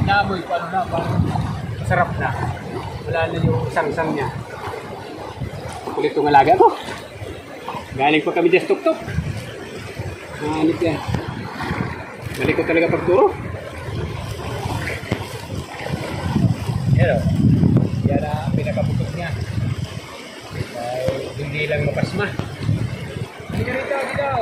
Namoy ko ano na, parang masarap na. Wala na yung sangsang niya. Kulit itong alaga ko. Galing pa kami dyan tuk-tuk. Hanip yan. Balik ko talaga pagturo. Yan o. Yan ang pinakabutok niya. Dahil hindi lang mapasma. Halika rito, dito.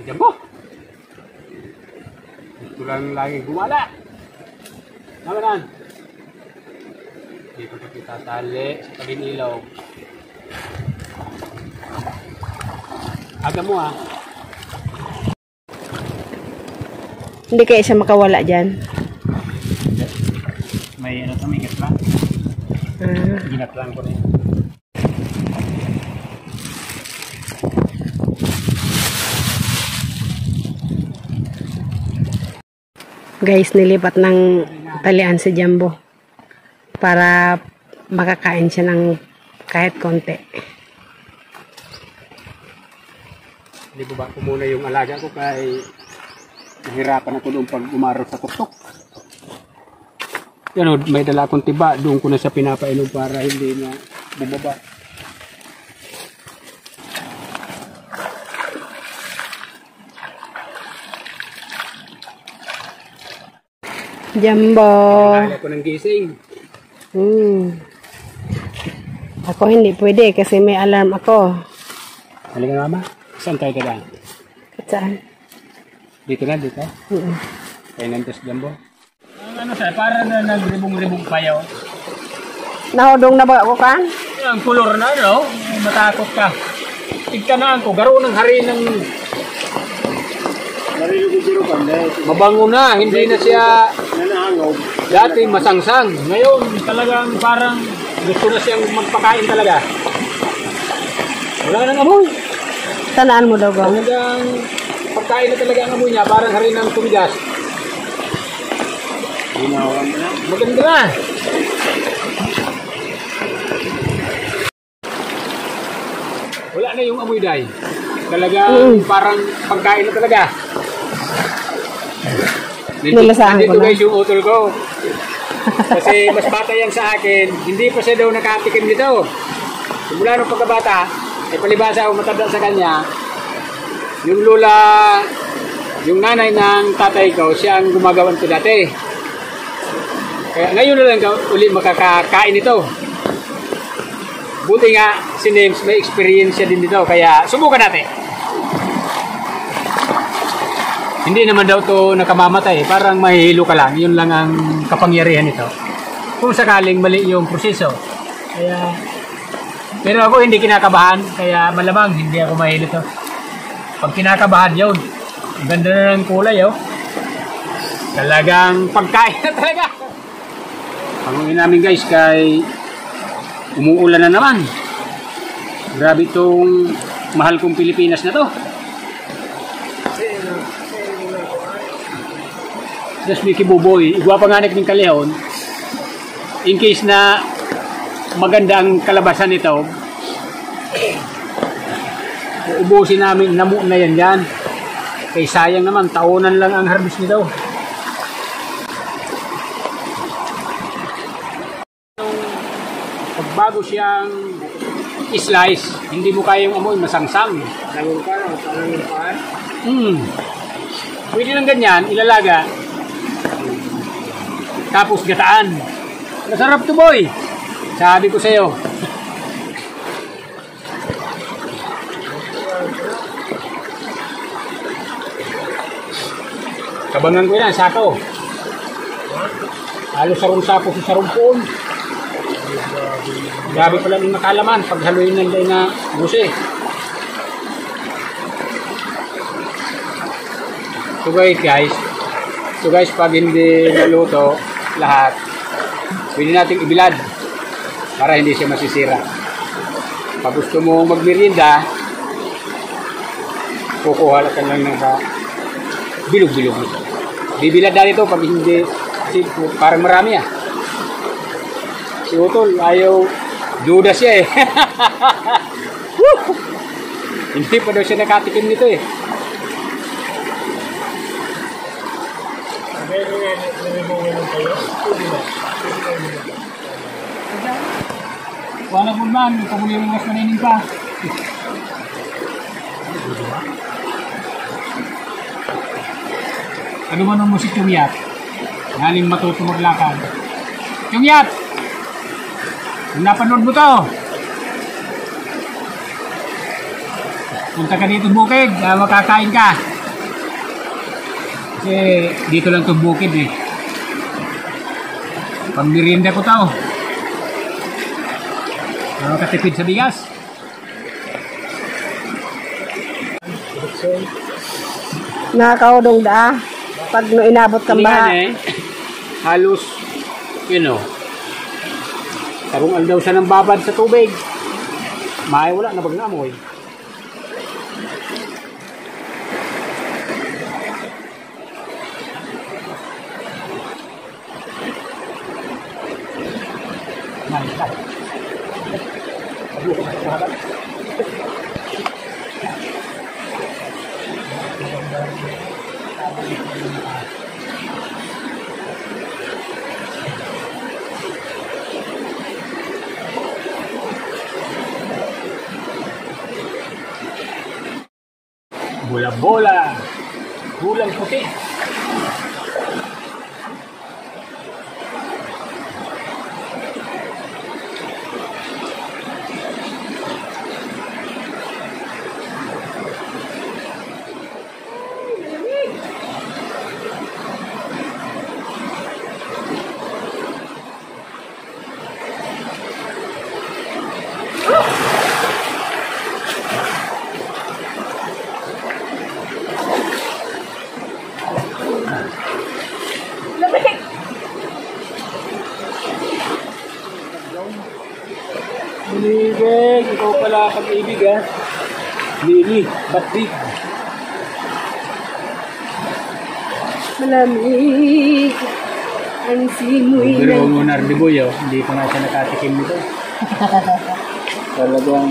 Jambo. Ito lang lagi gumala. Namanan. Dito kita tali sa tabing ilaw. Aga mo ha. Hindi kaya siya makawala dyan. May ano to, may gatlang. Ginatlang ko na yun. Guys, nilipat ng talian si Jambo para makakain siya ng kahit konti. Hindi ko ba ko muna yung alaga ko kay nahirapan ako doon pag umaraw sa tuktok. Yan o, may dala akong tiba. Doon ko na siya pinapainom para hindi na bumaba. Jambo. Kaya ko ng gising. Ako hindi pwede kasi may alarm ako. Halika mama. Saan tayo ka daan? Saan? Dito na, dito? Kaya nandas Jambo. Ano siya, para na nagribong-ribong payaw. Nahudong na ba ako kan? Ang kulor na, no? Matakot ka. Tigtanaan ko, garo ng hari ng... Mabango na, hindi na siya dati masangsang. Ngayon talagang parang gusto na siyang magpakain talaga. Wala nang amoy. Tanaan mo daw ba? Talagang pagkain na talaga ang amoy niya, parang hari ng tumigas. Maganda na. Wala na yung amoy dahil. Talagang parang pagkain na talaga. Nandito guys yung utol ko. Kasi mas bata yan sa akin. Hindi pa siya daw nakatikim nito. Simula nung pagkabata, ay palibasa ako matanda sa kanya. Yung lula, yung nanay ng tatay ko, siya ang gumagawan ko dati. Kaya ngayon na lang uli makakakain ito. Buti nga si Names may experience siya din dito. Kaya subukan natin. Hindi naman daw to nakamamatay, parang mahihilo ka lang. Yun lang ang kapangyarihan nito. Kung sakaling mali yung proseso. Kaya, pero ako hindi kinakabahan, kaya malamang hindi ako mahihilo to. Pag kinakabahan yun, ang ganda na ng kulay, oh. Talagang pagkain na talaga. Pangungin namin guys, kay umuulan na naman. Grabe itong mahal kong Pilipinas na to. Just Mickey Buboy, igwa panganik ng kalihon. In case na maganda ang kalabasan nito, uubusin namin, namu na yan dyan. Kaya sayang naman, taonan lang ang harvest nito. Pagbago siyang i-slice, hindi mo kayang amoy, masangsang. Pwede lang ganyan, ilalaga. Tapos gataan. Masarap to boy. Sabi ko sa'yo. Kabangan ko yan, sako. Halos sarong-sapo sa sarong-poon. Grabe pala yung nakalaman pag haluin ng day na busi. So guys, pag hindi naluto lahat, pwede natin ibilad para hindi siya masisira. Pag gusto mo magmerienda, kukuha ka lang ng bilog-bilog. Bibilad na ito pag hindi, kasi parang marami ah. Si Utol, ayaw, duda siya eh. Hindi pa daw siya nakatikim nito eh. Wala po man, paguli yung mas manining pa. Ano man ang musik yung yat? Galing matuto maglakad. Yung yat! Kung napanood mo to, punta ka dito bukid, makakain ka. Kasi dito lang itong bukid eh. Pang merienda ko to. Makatipid sa bigas. Nakakaudong da. Pag no inabot kang baha. Halos, tarungan daw siya ng babad sa tubig. Wala na pag-amoy. Bola-bola, gulang puti. Maligay, ikaw pala pag-ibig ha. Lili, Patrick. Malamig ang simoy ng... Pero mo Nardiboy, hindi pa nga siya nakatikim nito. Talagang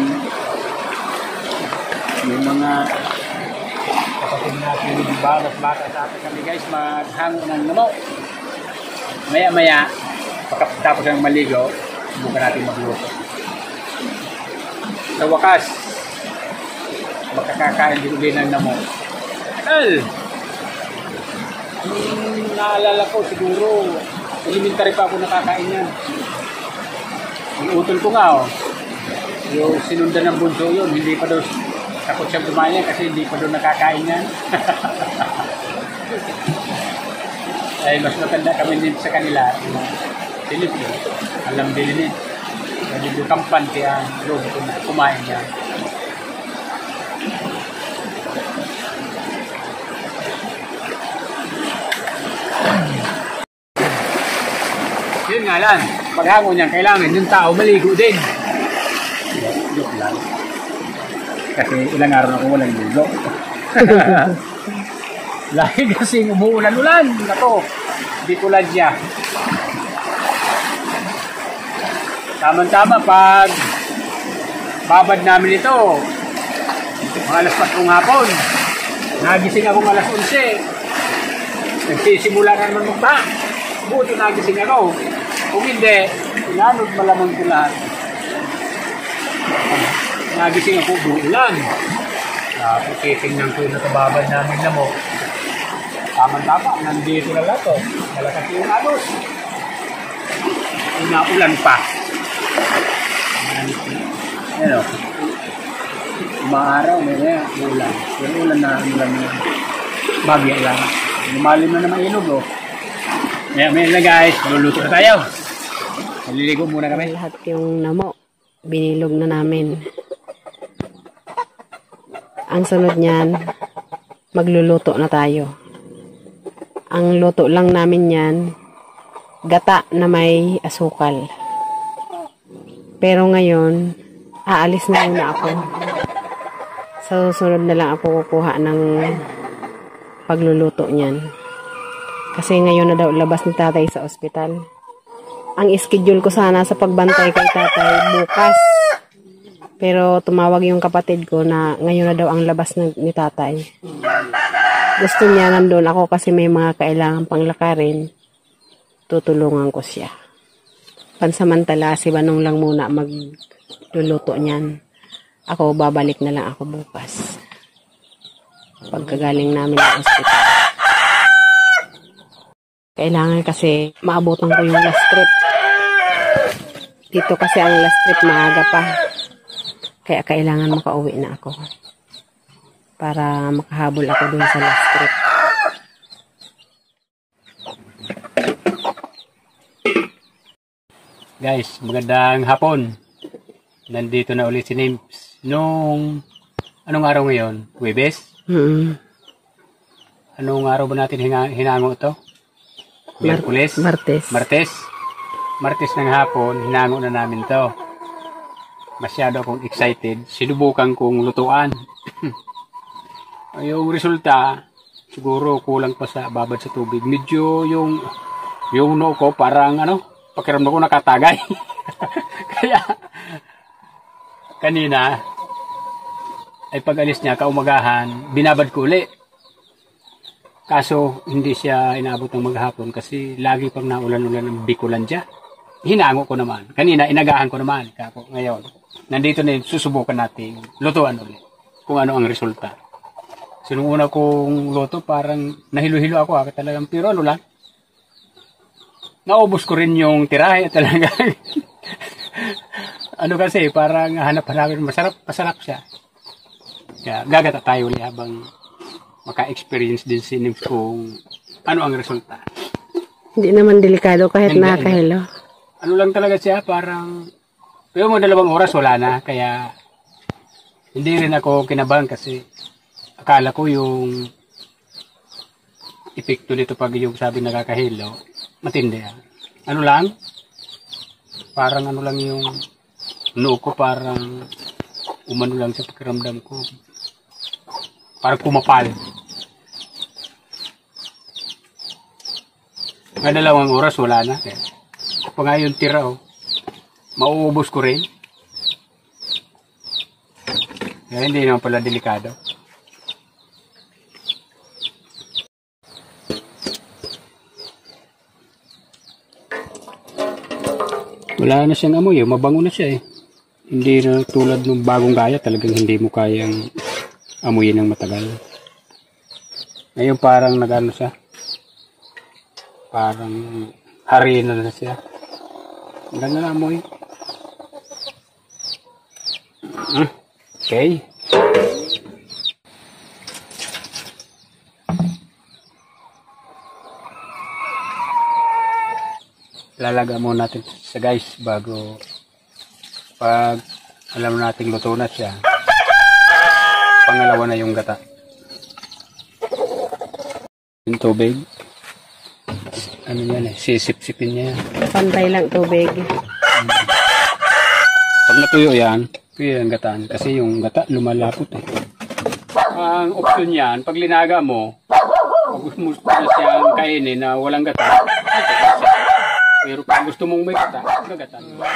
yung mga kapatid natin yung balat-bata sa atin kami guys, maghango ng namo. Maya-maya, pagkatapos ng maligo, bukan natin magluto. Sa wakas, makakakain din ulit ng namo. Naalala ko siguro, elementary pa ako nakakain yan. Yung utol ko nga, yung sinundan ng bunso yun, hindi pa daw takot siyang tumayan kasi hindi pa daw nakakain yan. Ay, mas matanda kami din sa kanila. Silip yun, alam din eh. Medyo kampante ang loob ko na kumain niya. Yun nga lang, paghango niya, kailangan yung tao maligo din. Joke lang. Kasi ilang araw na ako walang ligo. Lagi kasing umuulan-ulan. Ako, di tulad siya. Tama-tama pag babad namin ito, mga alas 4 hapon, nagising ako alas 11. Nagsisimula na naman magba. Buti nagising ako. Kung hindi, inanod malamang ko lahat. Nagising ako, buulan. Tapos titingnan ko yung nakababad namin na mo. Tama-tama, nandito na lahat. Malakas yung agos. Inaulan pa. Ano? Umaaraw, may ulan. Yung ulan na ulan na bagya lang. Lumalim na naman ilog, oh. May na guys, maluluto na tayo. Maliligo muna kami. Lahat yung namo, binilog na namin. Ang sunod niyan, magluluto na tayo. Ang luto lang namin yan, gata na may asukal. Pero ngayon, aalis na muna ako. Sa susunod na lang ako kukuha ng pagluluto niyan. Kasi ngayon na daw labas ni tatay sa ospital. Ang schedule ko sana sa pagbantay kay tatay bukas. Pero tumawag yung kapatid ko na ngayon na daw ang labas ni tatay. Gusto niya nandun ako kasi may mga kailangan pang lakarin. Tutulungan ko siya. Pansamantala, si Banong lang muna magluluto niyan. Ako, babalik na lang ako bukas. Pagkagaling namin ng ospital. Kailangan kasi maabutan ko yung last trip. Dito kasi ang last trip maaga pa. Kaya kailangan makauwi na ako. Para makahabol ako dun sa last trip. Guys, magandang hapon. Nandito na ulit si Nims. Anong araw ngayon? Huwebes? Anong araw ba natin hinango ito? Miyerkules? Martes ng hapon, hinango na namin to. Masyado akong excited. Sinubukan kong lutuan. Yung resulta, siguro kulang pa sa babad sa tubig. Medyo yung noo ko parang pakiramdam ko nakatagay. Kaya kanina ay pag-alis niya kaumagahan, binabad ko uli. Kaso hindi siya inaabot ng maghapon kasi lagi pang naulan-ulan ng Bicolandia. Hinango ko naman. Kanina inagahan ko naman. Kako ngayon, nandito na susubukan natin lutuan ulit kung ano ang resulta. So, nung una kong luto, parang nahilo-hilo ako. Talagang, pero lang, naubos ko rin yung tirahe talaga. Kasi, parang hanap-hanapin, masarap siya. Kaya, gagata tayo ulit habang maka-experience din si Nims kung ano ang resulta. Hindi naman delikado kahit nakakahilo. Ano lang talaga siya, parang, pero mga 2 oras wala na, kaya, hindi rin ako kinabahan kasi, akala ko yung epekto nito pag yung sabi nakakahilo, matindi. Ano lang? Parang lang yung noo ko, parang umano lang sa pakiramdam ko. Parang kumapal. Nga 2 oras, wala na. Pa nga yung tira, mauubos ko rin. Kaya hindi naman pala delikado. Wala na siyang amoy, mabango na siya eh. Hindi na tulad ng bagong gaya, talagang hindi mo kayang amuyin ng matagal. Ngayon parang nagano siya. Parang harina na siya. Ang ganda na amoy. Okay. Lalaga muna natin sa guys bago pag alam natin luto na siya, pangalawa na yung gata. Yung tubig, yan sisip-sipin niya yan. Pantay lang tubig. Pag natuyo yan, tuyo yung gataan kasi yung gata lumalapot eh. Ang option yan, pag linaga mo, pag gusto mo na siyang kainin na walang gata, pero kung gusto mong may gata, gagatan mo.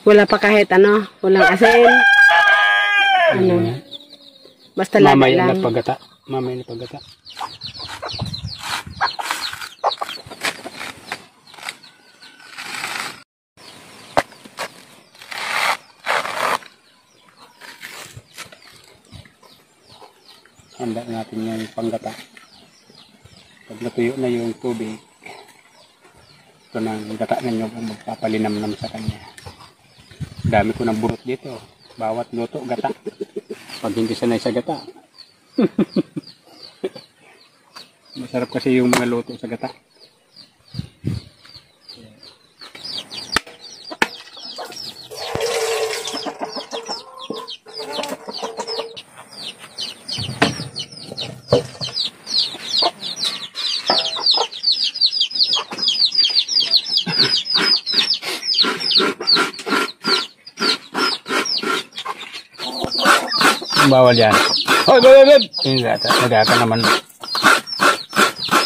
Wala pa kahit walang asin. Basta lada mamaya lang. Mamaya na paggata. Handa natin yung panggata. Pag natuyo na yung tubig, Ito ng gata ninyo kung magpapalinamnam sa kanya. Dami ko ng burot dito. Bawat luto, gata. Pag hindi sanay sa gata. Masarap kasi yung mga luto sa gata. Bawal yan. Hoy, bawal. Nagata naman.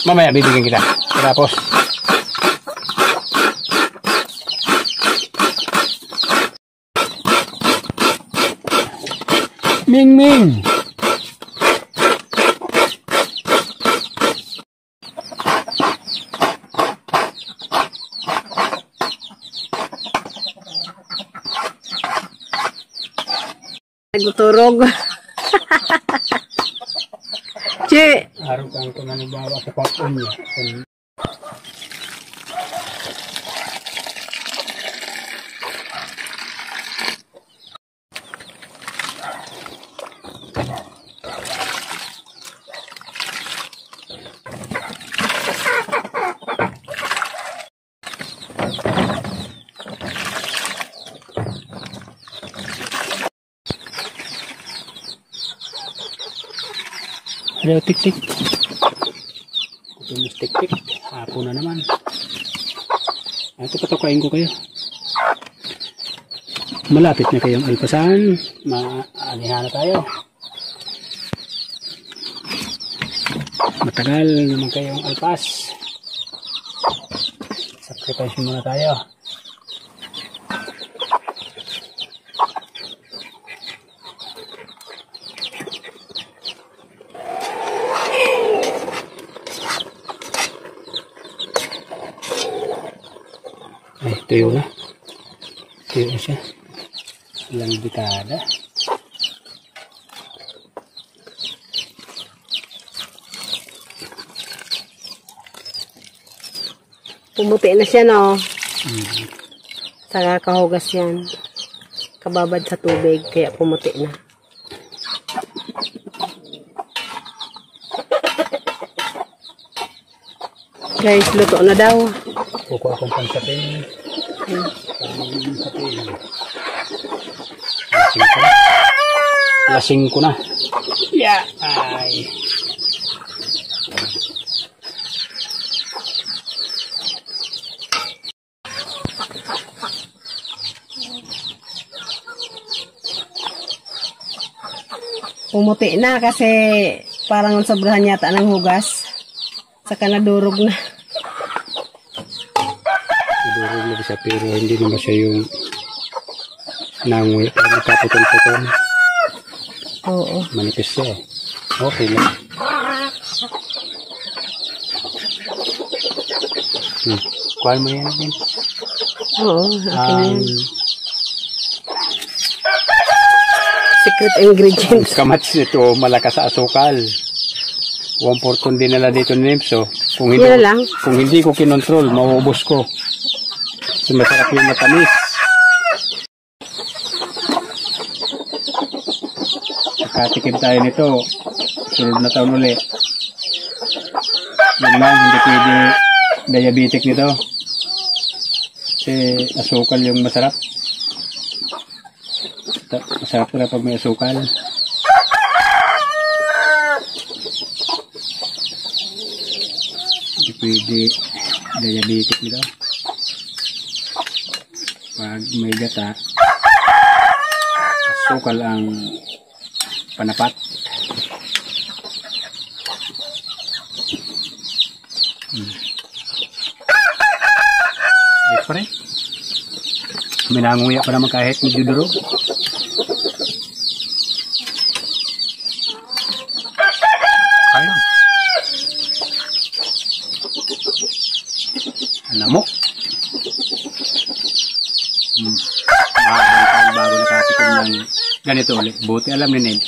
Mamaya bibigyan kita. Tapos. Ming Ming. Nagtuturog. Che. Araw kang ito nanibawa sa pakon niya. Hello, tik-tik. Tumis tik-tik. Hapon na naman. Ito, patukain ko kayo. Malapit na kayong alpasan. Maanihan na tayo. Matagal naman kayong alpas. Sacrifice muna tayo. Ay, tuyo na. Tuyo na siya. Ilang dekada. Pumuti na siya, no? Saka kahugas yan. Kababad sa tubig, kaya pumuti na. Guys, luto na daw. Kukuha akong pansapin. Lasing ko na. Yeah. Ay. Pumuti na kasi parang sobrahan yata ng hugas. Saka nadurog na. Nadurog na siya pero hindi naman siya yung nanguwi. Napaputol-putol. Oo. Manipis siya eh. Okay lang. Kuhaan mo yan din. Oo, akin na yan. Secret ingredients. Kamats nito, malakas sa asukal. 1/4 din nila dito ni Nimso. Kung hindi ko kinontrol, mauubos ko. Kasi masarap yung matamis. Nakatikim tayo nito. Sunod na taon ulit. Yun lang, hindi pwede diabetic nito. Kasi asukal yung masarap. Masarap na pag may asukal. Hindi pwede diabetic nito. Pag may gata, asukal ang panapat. Ayos pa rin. May nangunguya pa naman kahit medyo durog. Ayun. Alamok. Bago nakatikim ng ganito ulit. Buti alam ni Ned.